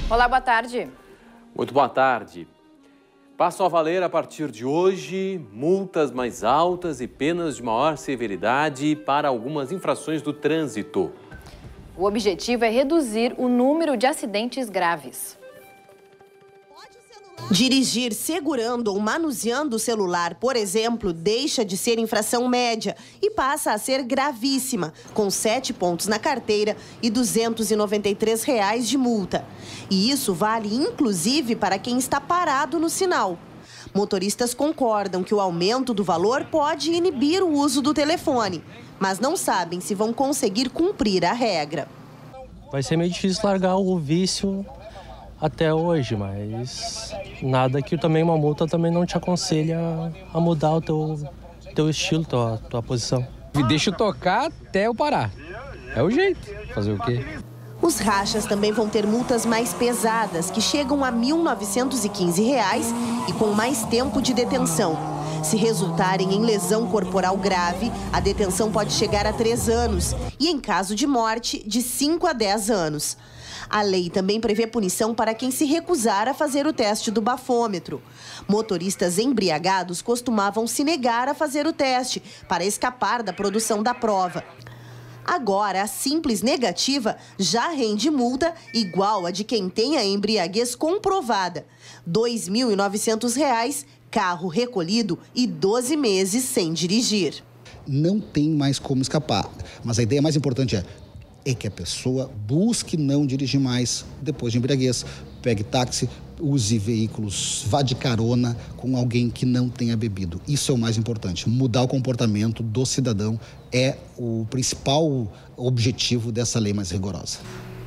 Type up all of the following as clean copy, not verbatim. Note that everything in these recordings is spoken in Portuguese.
Olá, boa tarde. Muito boa tarde. Passam a valer, a partir de hoje, multas mais altas e penas de maior severidade para algumas infrações do trânsito. O objetivo é reduzir o número de acidentes graves. Dirigir segurando ou manuseando o celular, por exemplo, deixa de ser infração média e passa a ser gravíssima, com 7 pontos na carteira e R$ 293 de multa. E isso vale inclusive para quem está parado no sinal. Motoristas concordam que o aumento do valor pode inibir o uso do telefone, mas não sabem se vão conseguir cumprir a regra. Vai ser meio difícil largar o vício até hoje, mas nada que também uma multa também não te aconselha a mudar o teu estilo, tua posição. Deixa eu tocar até eu parar. É o jeito. Fazer o quê? Os rachas também vão ter multas mais pesadas, que chegam a R$ 1.915 e com mais tempo de detenção. Se resultarem em lesão corporal grave, a detenção pode chegar a 3 anos e, em caso de morte, de 5 a 10 anos. A lei também prevê punição para quem se recusar a fazer o teste do bafômetro. Motoristas embriagados costumavam se negar a fazer o teste para escapar da produção da prova. Agora, a simples negativa já rende multa igual a de quem tem a embriaguez comprovada. R$ 2.900, carro recolhido e 12 meses sem dirigir. Não tem mais como escapar, mas a ideia mais importante é que a pessoa busque não dirigir mais depois de embriaguez. Pegue táxi, use veículos, vá de carona com alguém que não tenha bebido. Isso é o mais importante. Mudar o comportamento do cidadão é o principal objetivo dessa lei mais rigorosa.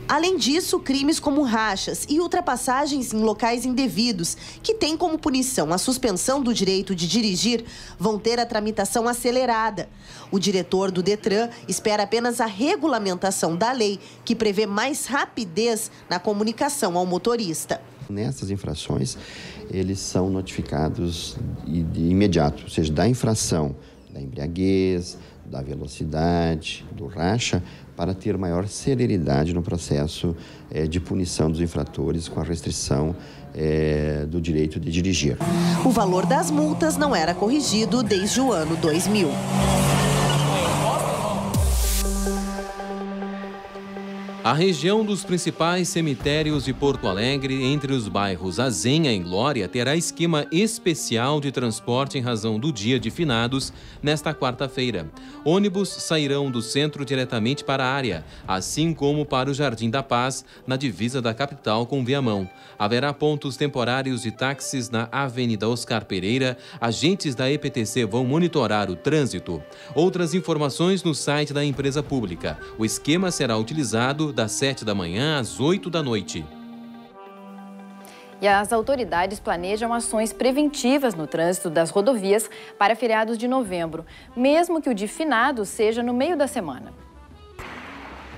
Além disso, crimes como rachas e ultrapassagens em locais indevidos, que têm como punição a suspensão do direito de dirigir, vão ter a tramitação acelerada. O diretor do Detran espera apenas a regulamentação da lei, que prevê mais rapidez na comunicação ao motorista. Nessas infrações, eles são notificados de imediato, ou seja, da infração, da embriaguez, da velocidade, do racha, para ter maior celeridade no processo de punição dos infratores com a restrição do direito de dirigir. O valor das multas não era corrigido desde o ano 2000. A região dos principais cemitérios de Porto Alegre, entre os bairros Azenha e Glória, terá esquema especial de transporte em razão do dia de finados nesta quarta-feira. Ônibus sairão do centro diretamente para a área, assim como para o Jardim da Paz, na divisa da capital com Viamão. Haverá pontos temporários de táxis na Avenida Oscar Pereira. Agentes da EPTC vão monitorar o trânsito. Outras informações no site da empresa pública. O esquema será utilizado das 7 da manhã às 8 da noite. E as autoridades planejam ações preventivas no trânsito das rodovias para feriados de novembro, mesmo que o de finados seja no meio da semana.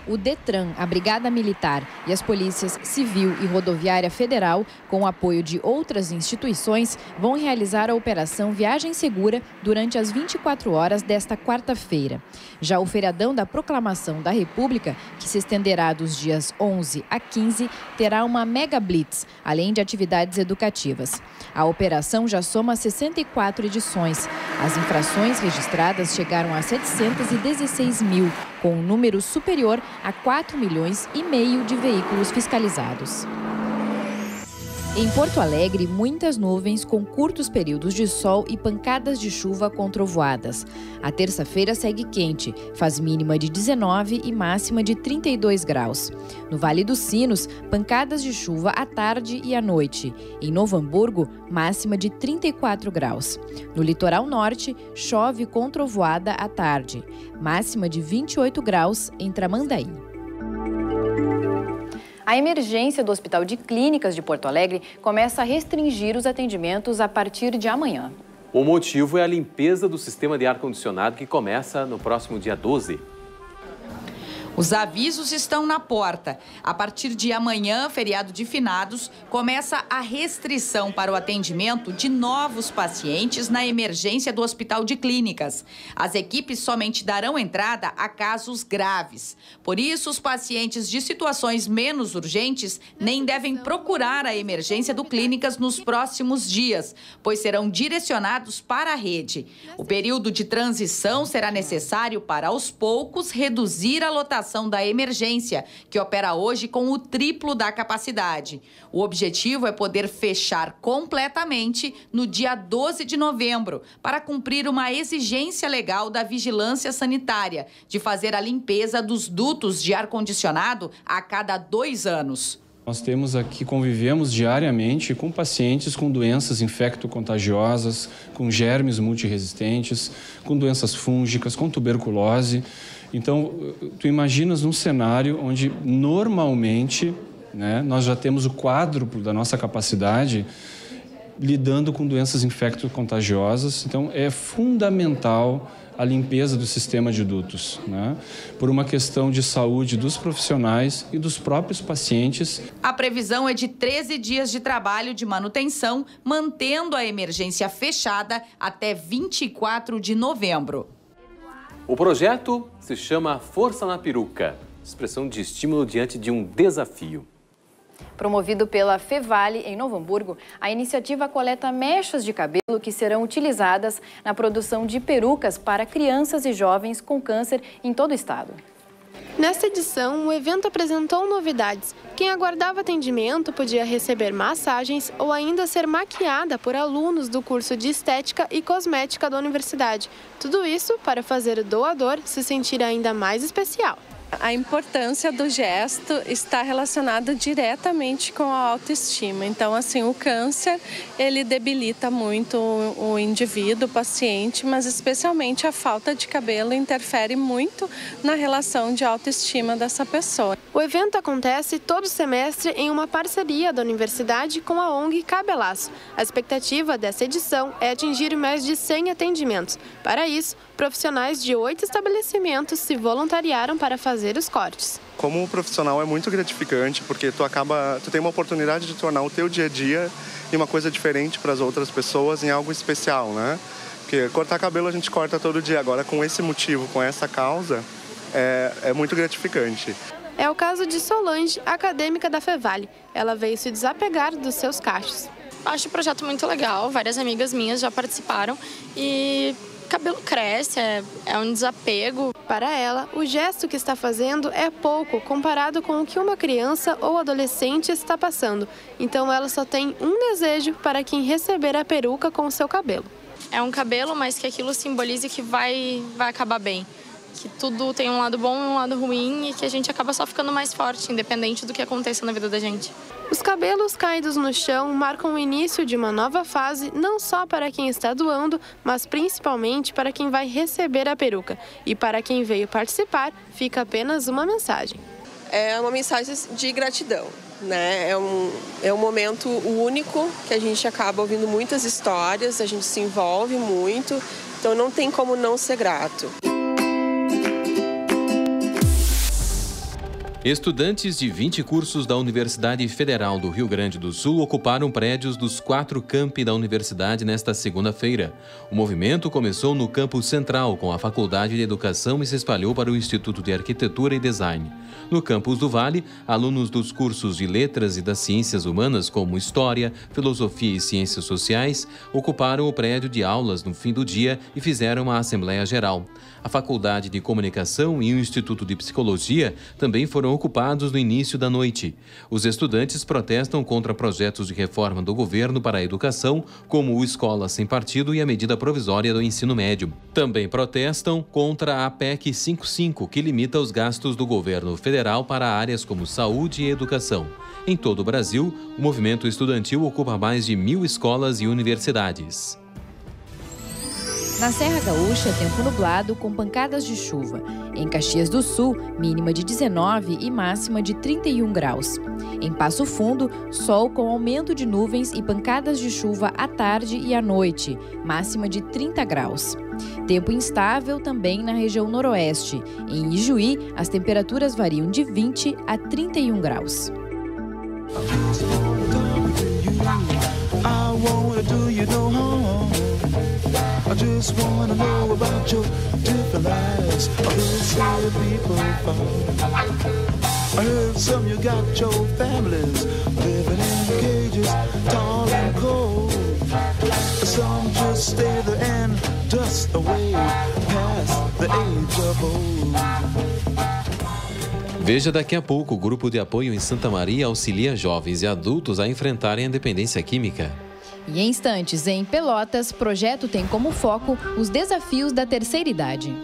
O Detran, a Brigada Militar e as Polícias Civil e Rodoviária Federal, com o apoio de outras instituições, vão realizar a Operação Viagem Segura durante as 24 horas desta quarta-feira. Já o feriadão da Proclamação da República, que se estenderá dos dias 11 a 15, terá uma mega blitz, além de atividades educativas. A operação já soma 64 edições. As infrações registradas chegaram a 716 mil, com um número superior a 4,5 milhões de veículos fiscalizados. Em Porto Alegre, muitas nuvens com curtos períodos de sol e pancadas de chuva com trovoadas. A terça-feira segue quente, faz mínima de 19 e máxima de 32 graus. No Vale dos Sinos, pancadas de chuva à tarde e à noite. Em Novo Hamburgo, máxima de 34 graus. No litoral norte, chove com trovoada à tarde. Máxima de 28 graus em Tramandaí. A emergência do Hospital de Clínicas de Porto Alegre começa a restringir os atendimentos a partir de amanhã. O motivo é a limpeza do sistema de ar-condicionado que começa no próximo dia 12. Os avisos estão na porta. A partir de amanhã, feriado de finados, começa a restrição para o atendimento de novos pacientes na emergência do Hospital de Clínicas. As equipes somente darão entrada a casos graves. Por isso, os pacientes de situações menos urgentes nem devem procurar a emergência do Clínicas nos próximos dias, pois serão direcionados para a rede. O período de transição será necessário para, aos poucos, reduzir a lotação da emergência, que opera hoje com o triplo da capacidade. O objetivo é poder fechar completamente no dia 12 de novembro, para cumprir uma exigência legal da vigilância sanitária, de fazer a limpeza dos dutos de ar-condicionado a cada 2 anos. Nós temos aqui, convivemos diariamente com pacientes com doenças infecto-contagiosas, com germes multiresistentes, com doenças fúngicas, com tuberculose. Então, tu imaginas num cenário onde normalmente, né, nós já temos o quádruplo da nossa capacidade lidando com doenças infecto-contagiosas. Então, é fundamental a limpeza do sistema de dutos, né? Por uma questão de saúde dos profissionais e dos próprios pacientes. A previsão é de 13 dias de trabalho de manutenção, mantendo a emergência fechada até 24 de novembro. O projeto se chama Força na Peruca, expressão de estímulo diante de um desafio. Promovido pela Fevale, em Novo Hamburgo, a iniciativa coleta mechas de cabelo que serão utilizadas na produção de perucas para crianças e jovens com câncer em todo o estado. Nesta edição, o evento apresentou novidades. Quem aguardava atendimento podia receber massagens ou ainda ser maquiada por alunos do curso de Estética e Cosmética da universidade. Tudo isso para fazer o doador se sentir ainda mais especial. A importância do gesto está relacionada diretamente com a autoestima. Então, assim, o câncer, ele debilita muito o indivíduo, o paciente, mas especialmente a falta de cabelo interfere muito na relação de autoestima dessa pessoa. O evento acontece todo semestre em uma parceria da universidade com a ONG Cabelaço. A expectativa dessa edição é atingir mais de 100 atendimentos. Para isso, profissionais de 8 estabelecimentos se voluntariaram para fazer os cortes. Como profissional é muito gratificante, porque tu tem uma oportunidade de tornar o teu dia a dia em uma coisa diferente para as outras pessoas, em algo especial, né? Porque cortar cabelo a gente corta todo dia, agora com esse motivo, com essa causa, é muito gratificante. É o caso de Solange, acadêmica da Fevale. Ela veio se desapegar dos seus cachos. Acho o projeto muito legal, várias amigas minhas já participaram e o cabelo cresce, é um desapego. Para ela, o gesto que está fazendo é pouco comparado com o que uma criança ou adolescente está passando. Então ela só tem um desejo para quem receber a peruca com o seu cabelo. É um cabelo, mas que aquilo simbolize que vai acabar bem. Que tudo tem um lado bom e um lado ruim e que a gente acaba só ficando mais forte, independente do que aconteça na vida da gente. Os cabelos caídos no chão marcam o início de uma nova fase, não só para quem está doando, mas principalmente para quem vai receber a peruca. E para quem veio participar, fica apenas uma mensagem. É uma mensagem de gratidão, né? É um momento único que a gente acaba ouvindo muitas histórias, a gente se envolve muito, então não tem como não ser grato. Estudantes de 20 cursos da Universidade Federal do Rio Grande do Sul ocuparam prédios dos 4 campi da universidade nesta segunda-feira. O movimento começou no campus central, com a Faculdade de Educação e se espalhou para o Instituto de Arquitetura e Design. No campus do Vale, alunos dos cursos de Letras e das Ciências Humanas, como História, Filosofia e Ciências Sociais, ocuparam o prédio de aulas no fim do dia e fizeram uma Assembleia Geral. A Faculdade de Comunicação e o Instituto de Psicologia também foram ocupados no início da noite. Os estudantes protestam contra projetos de reforma do governo para a educação, como o Escola Sem Partido e a medida provisória do ensino médio. Também protestam contra a PEC 55, que limita os gastos do governo federal para áreas como saúde e educação. Em todo o Brasil, o movimento estudantil ocupa mais de 1.000 escolas e universidades. Na Serra Gaúcha, tempo nublado com pancadas de chuva. Em Caxias do Sul, mínima de 19 e máxima de 31 graus. Em Passo Fundo, sol com aumento de nuvens e pancadas de chuva à tarde e à noite, máxima de 30 graus. Tempo instável também na região noroeste. Em Ijuí, as temperaturas variam de 20 a 31 graus. I just wanna know about your different lives. I heard some you got your families living in cages, tall and cold. Some just stay there and dust away past the age of old. Veja daqui a pouco, o grupo de apoio em Santa Maria auxilia jovens e adultos a enfrentarem a dependência química. E em instantes, em Pelotas, o projeto tem como foco os desafios da terceira idade.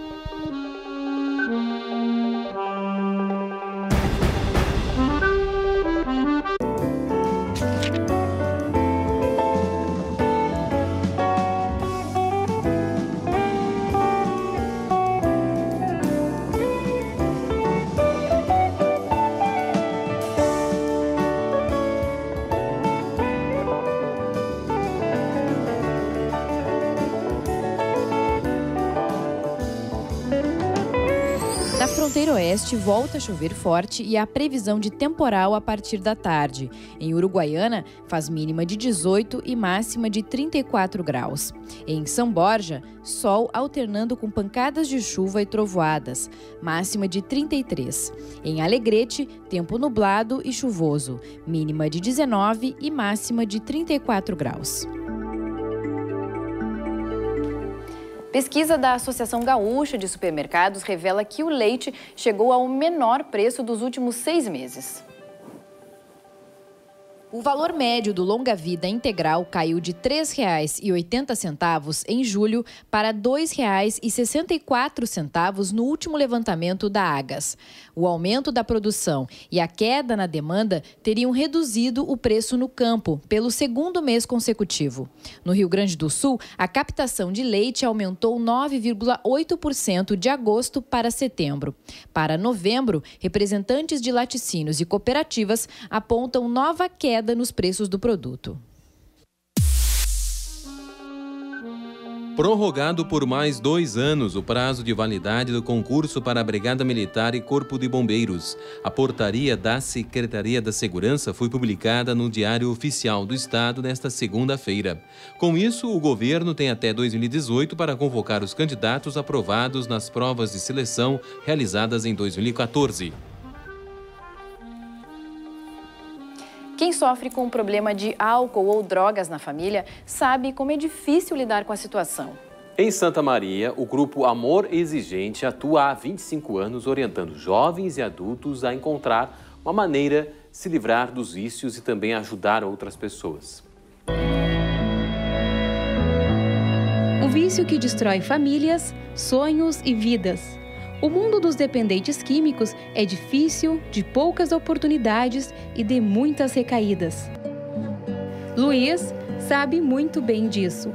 Na fronteira oeste, volta a chover forte e há previsão de temporal a partir da tarde. Em Uruguaiana, faz mínima de 18 e máxima de 34 graus. Em São Borja, sol alternando com pancadas de chuva e trovoadas, máxima de 33. Em Alegrete, tempo nublado e chuvoso, mínima de 19 e máxima de 34 graus. Pesquisa da Associação Gaúcha de Supermercados revela que o leite chegou ao menor preço dos últimos 6 meses. O valor médio do longa-vida integral caiu de R$ 3,80 em julho para R$ 2,64 no último levantamento da Agas. O aumento da produção e a queda na demanda teriam reduzido o preço no campo pelo segundo mês consecutivo. No Rio Grande do Sul, a captação de leite aumentou 9,8% de agosto para setembro. Para novembro, representantes de laticínios e cooperativas apontam nova queda nos preços do produto. Prorrogado por mais 2 anos o prazo de validade do concurso para a Brigada Militar e Corpo de Bombeiros. A portaria da Secretaria da Segurança foi publicada no Diário Oficial do Estado nesta segunda-feira. Com isso, o governo tem até 2018 para convocar os candidatos aprovados nas provas de seleção realizadas em 2014. Quem sofre com o problema de álcool ou drogas na família sabe como é difícil lidar com a situação. Em Santa Maria, o grupo Amor Exigente atua há 25 anos orientando jovens e adultos a encontrar uma maneira de se livrar dos vícios e também ajudar outras pessoas. Um vício que destrói famílias, sonhos e vidas. O mundo dos dependentes químicos é difícil, de poucas oportunidades e de muitas recaídas. Luiz sabe muito bem disso.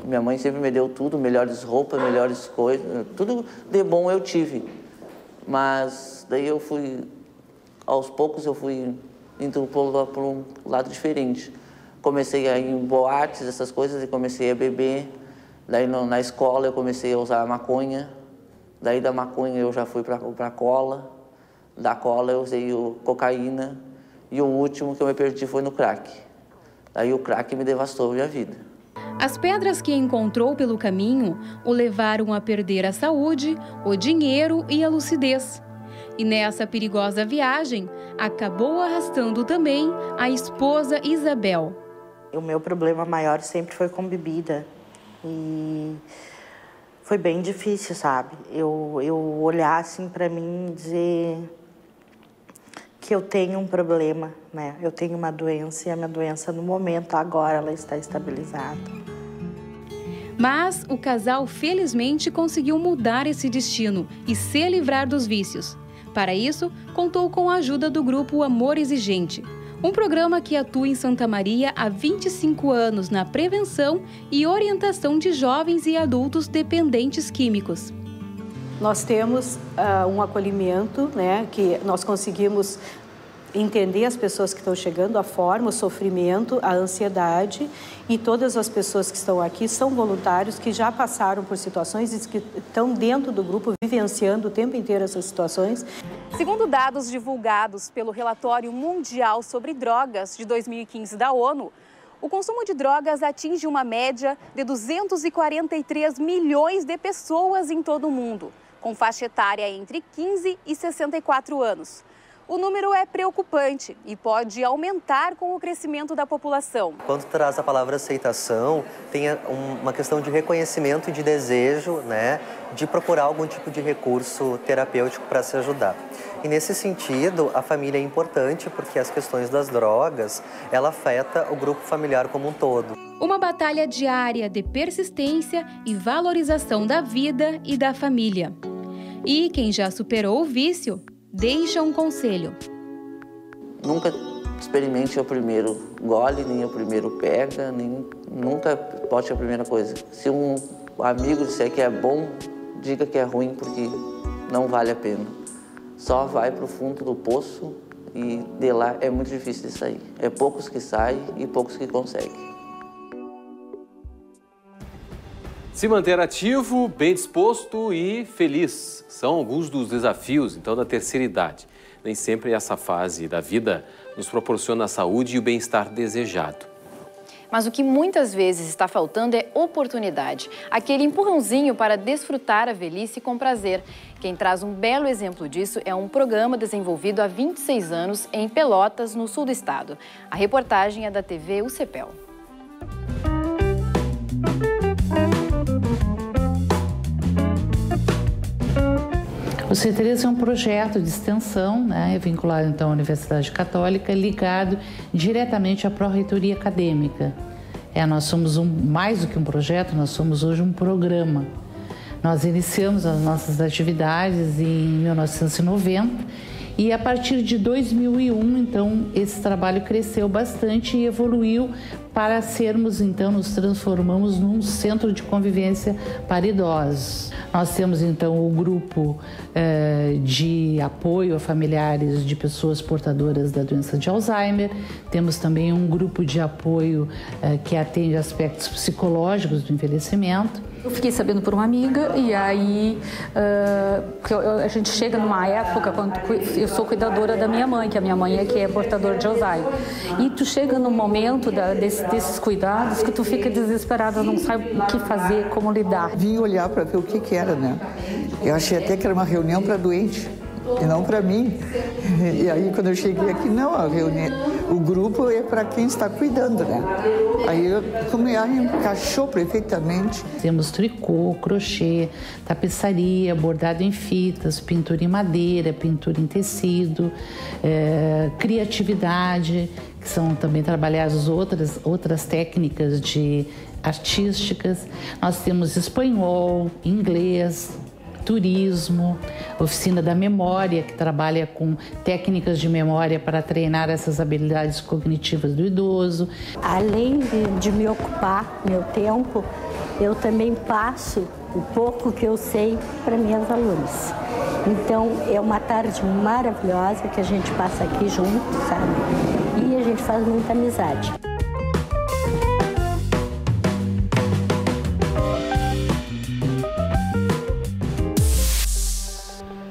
Minha mãe sempre me deu tudo, melhores roupas, melhores coisas, tudo de bom eu tive. Mas daí aos poucos eu fui indo por um lado diferente. Comecei a ir em boates, essas coisas, e comecei a beber. Daí na escola eu comecei a usar maconha, daí da maconha eu já fui para cola, da cola eu usei cocaína e o último que eu me perdi foi no crack. Daí o crack me devastou a minha vida. As pedras que encontrou pelo caminho o levaram a perder a saúde, o dinheiro e a lucidez. E nessa perigosa viagem, acabou arrastando também a esposa Isabel. O meu problema maior sempre foi com bebida. E foi bem difícil, sabe? Eu olhar assim para mim e dizer que eu tenho um problema, né? Eu tenho uma doença e a minha doença no momento, agora, ela está estabilizada. Mas o casal felizmente conseguiu mudar esse destino e se livrar dos vícios. Para isso, contou com a ajuda do grupo Amor Exigente. Um programa que atua em Santa Maria há 25 anos na prevenção e orientação de jovens e adultos dependentes químicos. Nós temos um acolhimento, né, que nós conseguimos entender as pessoas que estão chegando, a forma, o sofrimento, a ansiedade, e todas as pessoas que estão aqui são voluntários que já passaram por situações e que estão dentro do grupo vivenciando o tempo inteiro essas situações. Segundo dados divulgados pelo Relatório Mundial sobre Drogas de 2015 da ONU, o consumo de drogas atinge uma média de 243 milhões de pessoas em todo o mundo, com faixa etária entre 15 e 64 anos. O número é preocupante e pode aumentar com o crescimento da população. Quando traz a palavra aceitação, tem uma questão de reconhecimento e de desejo, né, de procurar algum tipo de recurso terapêutico para se ajudar. E nesse sentido, a família é importante porque as questões das drogas, ela afeta o grupo familiar como um todo. Uma batalha diária de persistência e valorização da vida e da família. E quem já superou o vício, deixa um conselho. Nunca experimente o primeiro gole, nem o primeiro pega, nunca bote a primeira coisa. Se um amigo disser que é bom, diga que é ruim, porque não vale a pena. Só vai para o fundo do poço e de lá é muito difícil de sair. É poucos que saem e poucos que conseguem. Se manter ativo, bem disposto e feliz são alguns dos desafios, então, da terceira idade. Nem sempre essa fase da vida nos proporciona a saúde e o bem-estar desejado. Mas o que muitas vezes está faltando é oportunidade. Aquele empurrãozinho para desfrutar a velhice com prazer. Quem traz um belo exemplo disso é um programa desenvolvido há 26 anos em Pelotas, no sul do estado. A reportagem é da TV UCPEL. O C13 é um projeto de extensão, né, vinculado então à Universidade Católica, ligado diretamente à Pró-Reitoria Acadêmica. Nós somos mais do que um projeto, nós somos hoje um programa. Nós iniciamos as nossas atividades em 1990 e a partir de 2001, então, esse trabalho cresceu bastante e evoluiu para sermos, então, nos transformamos num centro de convivência para idosos. Nós temos, então, o grupo de apoio a familiares de pessoas portadoras da doença de Alzheimer. Temos também um grupo de apoio que atende aspectos psicológicos do envelhecimento. Eu fiquei sabendo por uma amiga e aí a gente chega numa época quando eu sou cuidadora da minha mãe, que a minha mãe é portadora de Alzheimer. E tu chega num momento desses cuidados que tu fica desesperada, não sabe o que fazer, como lidar. Vim olhar para ver o que era, né? Eu achei até que era uma reunião para doente e não para mim. E aí quando eu cheguei aqui, não, a reunião, o grupo é para quem está cuidando, né? Aí encaixou perfeitamente. Temos tricô, crochê, tapeçaria, bordado em fitas, pintura em madeira, pintura em tecido, criatividade, que são também trabalhadas outras técnicas artísticas. Nós temos espanhol, inglês, turismo, oficina da memória, que trabalha com técnicas de memória para treinar essas habilidades cognitivas do idoso. Além de me ocupar meu tempo, eu também passo o pouco que eu sei para minhas alunas. Então, é uma tarde maravilhosa que a gente passa aqui junto, sabe? E a gente faz muita amizade.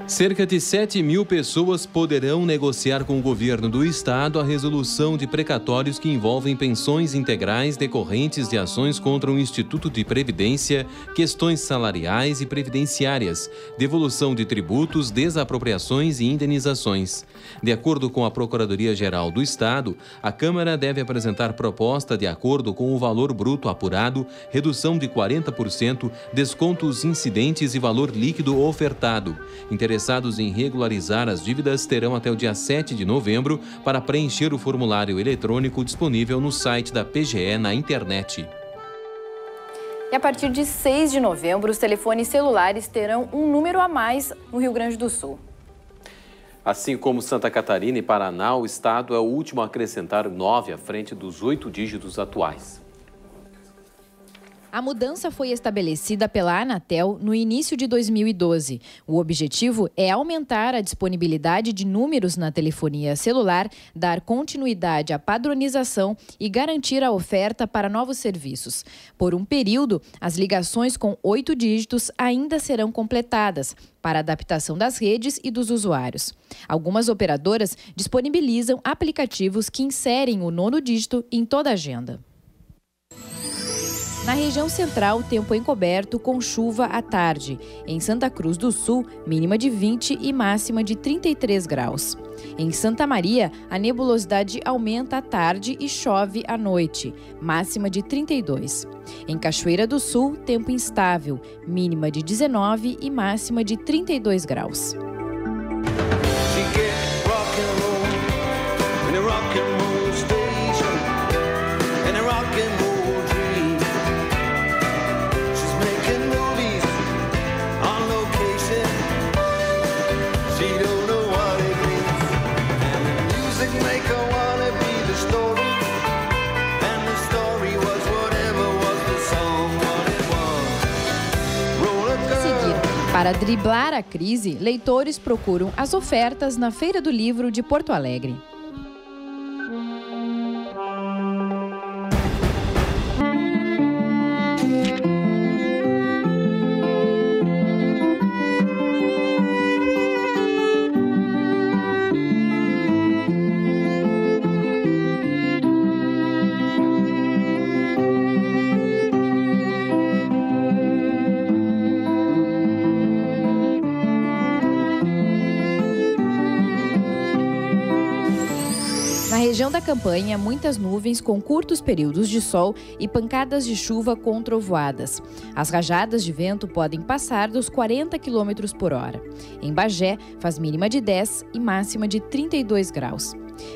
Cerca de 7.000 pessoas poderão negociar com o governo do estado a resolução de precatórios que envolvem pensões integrais decorrentes de ações contra o Instituto de Previdência, questões salariais e previdenciárias, devolução de tributos, desapropriações e indenizações. De acordo com a Procuradoria-Geral do Estado, a Câmara deve apresentar proposta de acordo com o valor bruto apurado, redução de 40%, descontos incidentes e valor líquido ofertado. Interessados em regularizar as dívidas terão até o dia 7 de novembro para preencher o formulário eletrônico disponível no site da PGE na internet. E a partir de 6 de novembro, os telefones celulares terão um número a mais no Rio Grande do Sul. Assim como Santa Catarina e Paraná, o estado é o último a acrescentar 9 à frente dos 8 dígitos atuais. A mudança foi estabelecida pela Anatel no início de 2012. O objetivo é aumentar a disponibilidade de números na telefonia celular, dar continuidade à padronização e garantir a oferta para novos serviços. Por um período, as ligações com 8 dígitos ainda serão completadas para adaptação das redes e dos usuários. Algumas operadoras disponibilizam aplicativos que inserem o 9º dígito em toda a agenda. Na região central, tempo encoberto com chuva à tarde. Em Santa Cruz do Sul, mínima de 20 e máxima de 33 graus. Em Santa Maria, a nebulosidade aumenta à tarde e chove à noite, máxima de 32. Em Cachoeira do Sul, tempo instável, mínima de 19 e máxima de 32 graus. Para driblar a crise, leitores procuram as ofertas na Feira do Livro de Porto Alegre. Na região da campanha, muitas nuvens com curtos períodos de sol e pancadas de chuva com trovoadas. As rajadas de vento podem passar dos 40 km por hora. Em Bagé, faz mínima de 10 e máxima de 32 graus.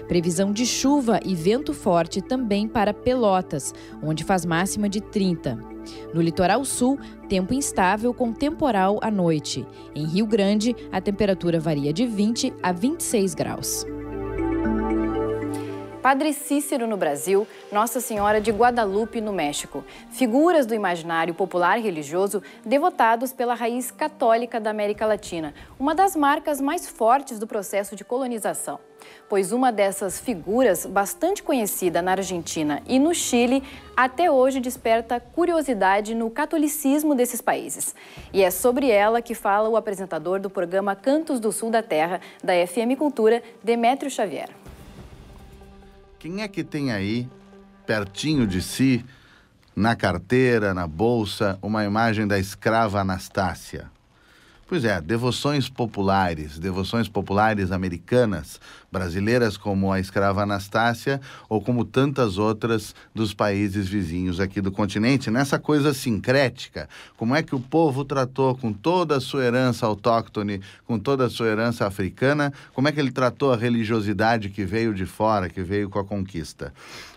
Previsão de chuva e vento forte também para Pelotas, onde faz máxima de 30. No litoral sul, tempo instável com temporal à noite. Em Rio Grande, a temperatura varia de 20 a 26 graus. Padre Cícero no Brasil, Nossa Senhora de Guadalupe no México. Figuras do imaginário popular religioso devotados pela raiz católica da América Latina, uma das marcas mais fortes do processo de colonização. Pois uma dessas figuras, bastante conhecida na Argentina e no Chile, até hoje desperta curiosidade no catolicismo desses países. E é sobre ela que fala o apresentador do programa Cantos do Sul da Terra, da FM Cultura, Demétrio Xavier. Quem é que tem aí, pertinho de si, na carteira, na bolsa, uma imagem da escrava Anastácia? Pois é, devoções populares americanas, brasileiras como a escrava Anastácia ou como tantas outras dos países vizinhos aqui do continente, nessa coisa sincrética, como é que o povo tratou com toda a sua herança autóctone, com toda a sua herança africana, como é que ele tratou a religiosidade que veio de fora, que veio com a conquista.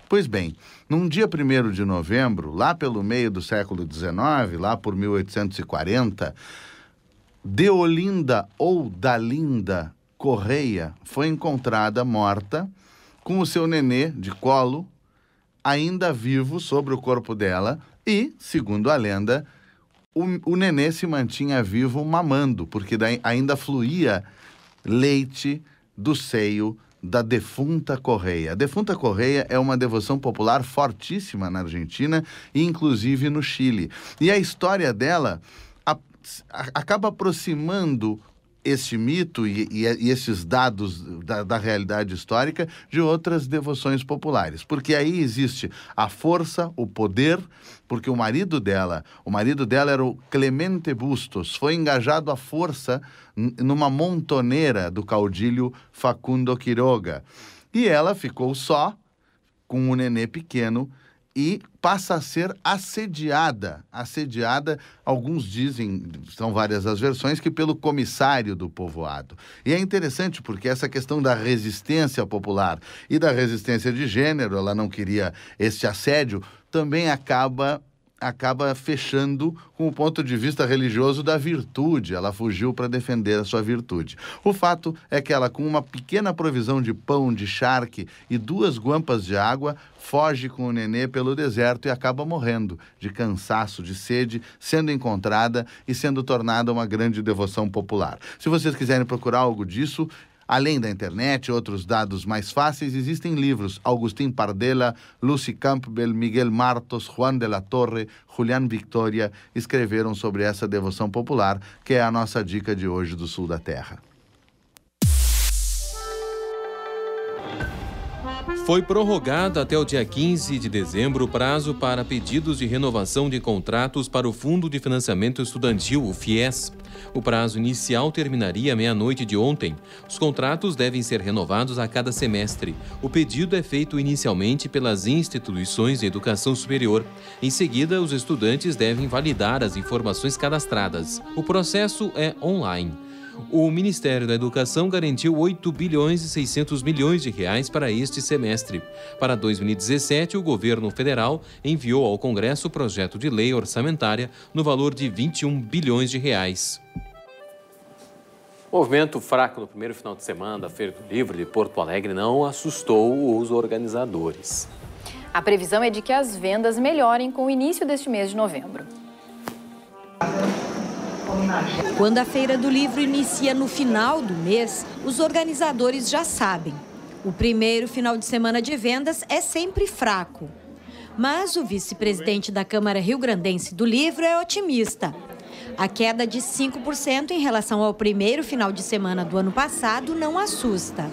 Pois bem, num dia 1º de novembro, lá pelo meio do século XIX, lá por 1840, Deolinda ou Dalinda Correia foi encontrada morta com o seu nenê de colo ainda vivo sobre o corpo dela e, segundo a lenda, o nenê se mantinha vivo mamando, porque ainda fluía leite do seio da defunta Correia. A defunta Correia é uma devoção popular fortíssima na Argentina e inclusive no Chile. E a história dela acaba aproximando este mito e esses dados da realidade histórica de outras devoções populares. Porque aí existe a força, o poder, porque o marido dela era o Clemente Bustos, foi engajado à força numa montoneira do caudilho Facundo Quiroga. E ela ficou só, com um nenê pequeno, e passa a ser assediada, alguns dizem, são várias as versões, que pelo comissário do povoado. E é interessante porque essa questão da resistência popular e da resistência de gênero, ela não queria esse assédio, também acaba acaba fechando com o ponto de vista religioso da virtude. Ela fugiu para defender a sua virtude. O fato é que ela, com uma pequena provisão de pão, de charque e 2 guampas de água, foge com o nenê pelo deserto e acaba morrendo de cansaço, de sede, sendo encontrada e sendo tornada uma grande devoção popular. Se vocês quiserem procurar algo disso, além da internet, outros dados mais fáceis, existem livros. Agustín Pardella, Lucy Campbell, Miguel Martos, Juan de la Torre, Julián Victoria escreveram sobre essa devoção popular, que é a nossa dica de hoje do Sul da Terra. Foi prorrogado até o dia 15 de dezembro o prazo para pedidos de renovação de contratos para o Fundo de Financiamento Estudantil, o FIES. O prazo inicial terminaria à meia-noite de ontem. Os contratos devem ser renovados a cada semestre. O pedido é feito inicialmente pelas instituições de educação superior. Em seguida, os estudantes devem validar as informações cadastradas. O processo é online. O Ministério da Educação garantiu 8 bilhões e 600 milhões de reais para este semestre. Para 2017, o governo federal enviou ao Congresso o projeto de lei orçamentária no valor de 21 bilhões de reais. Movimento fraco no primeiro final de semana da Feira do Livro de Porto Alegre não assustou os organizadores. A previsão é de que as vendas melhorem com o início deste mês de novembro. Quando a Feira do Livro inicia no final do mês, os organizadores já sabem. O primeiro final de semana de vendas é sempre fraco. Mas o vice-presidente da Câmara Rio-Grandense do Livro é otimista. A queda de 5% em relação ao primeiro final de semana do ano passado não assusta.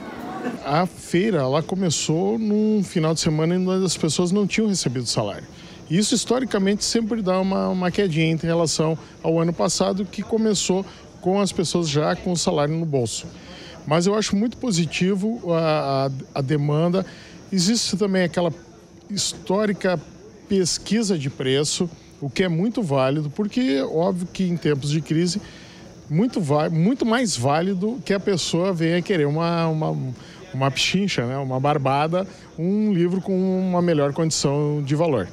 A feira ela começou num final de semana em que as pessoas não tinham recebido salário. Isso, historicamente, sempre dá uma quedinha em relação ao ano passado, que começou com as pessoas já com o salário no bolso. Mas eu acho muito positivo a demanda. Existe também aquela histórica pesquisa de preço, o que é muito válido, porque, óbvio que em tempos de crise, muito mais válido que a pessoa venha querer uma pichincha, né? Uma barbada, um livro com uma melhor condição de valor.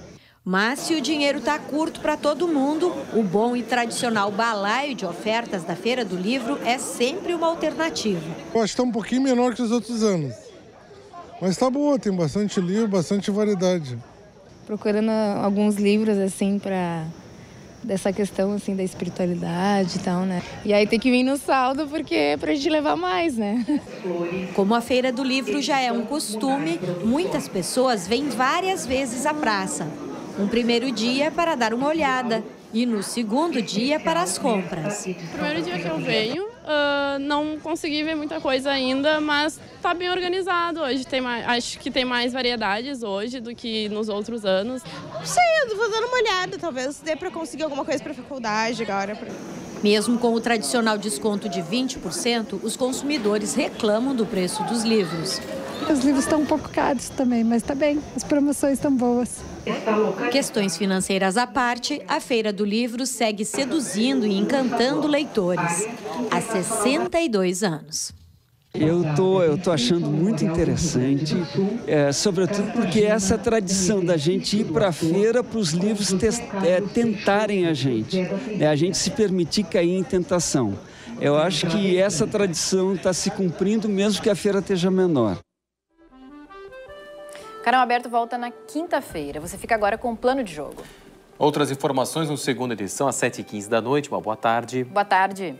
Mas se o dinheiro está curto para todo mundo, o bom e tradicional balaio de ofertas da Feira do Livro é sempre uma alternativa. Eu acho que está um pouquinho menor que os outros anos, mas está boa, tem bastante livro, bastante variedade. Procurando alguns livros assim para dessa questão assim da espiritualidade e tal, né? E aí tem que vir no saldo porque é pra gente levar mais, né? Como a Feira do Livro já é um costume, muitas pessoas vêm várias vezes à praça. Um primeiro dia para dar uma olhada e no segundo dia para as compras. Primeiro dia que eu venho, não consegui ver muita coisa ainda, mas está bem organizado hoje. Acho que tem mais variedades hoje do que nos outros anos. Não sei, eu vou dando uma olhada, talvez dê para conseguir alguma coisa para a faculdade agora. Mesmo com o tradicional desconto de 20%, os consumidores reclamam do preço dos livros. Os livros estão um pouco caros também, mas está bem, as promoções estão boas. Questões financeiras à parte, a Feira do Livro segue seduzindo e encantando leitores. Há 62 anos. Eu tô achando muito interessante, sobretudo porque essa tradição da gente ir para a feira para os livros tentarem a gente se permitir cair em tentação. Eu acho que essa tradição está se cumprindo mesmo que a feira esteja menor. Canal Aberto volta na quinta-feira. Você fica agora com o plano de jogo. Outras informações no segunda edição, às 7h15 da noite. Uma boa tarde. Boa tarde.